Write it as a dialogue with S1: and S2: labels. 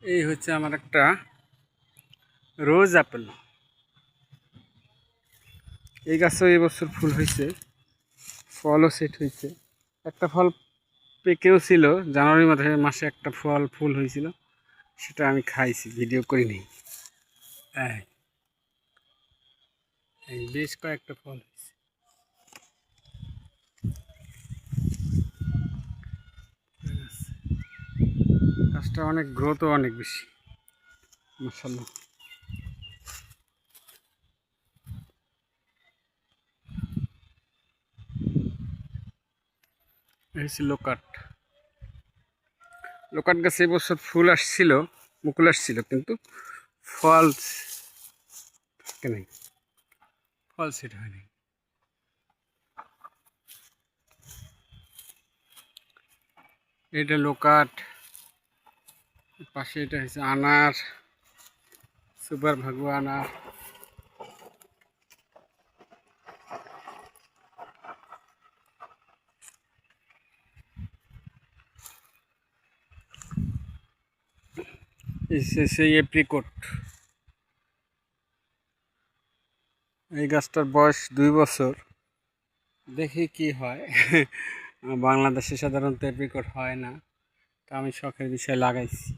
S1: এই হচ্ছে আমার একটা রোজ আপেল। এই গাছও এবছর ফুল হয়েছে, ফলও সেট হয়েছে। একটা ফল পেকেও ছিল, জানুয়ারি মাসে একটা ফুল হয়েছিল, সেটা আমি খাইছি, ভিডিও করিনি। এই বেশ কয়েকটা ফল হয়েছে। গাছটা অনেক গ্রোথও অনেক বেশি, মাশাআল্লাহ। এই হচ্ছে লোকাট। লোকাট গাছে এবছর ফুল আসছিল, মুকুল আসছিল, কিন্তু ফল থাকে নাই, ফল সেট হয়নি। এটা লোকাট, পাশে এটা হচ্ছে আনার, সুপার ভাগু আনার। সেই এপ্রিকট। এই গাছটার বয়স 2 বছর, দেখি কি হয়। বাংলাদেশে সাধারণত এপ্রিকট হয় না, তা আমি শখের বিষয়ে লাগাইছি।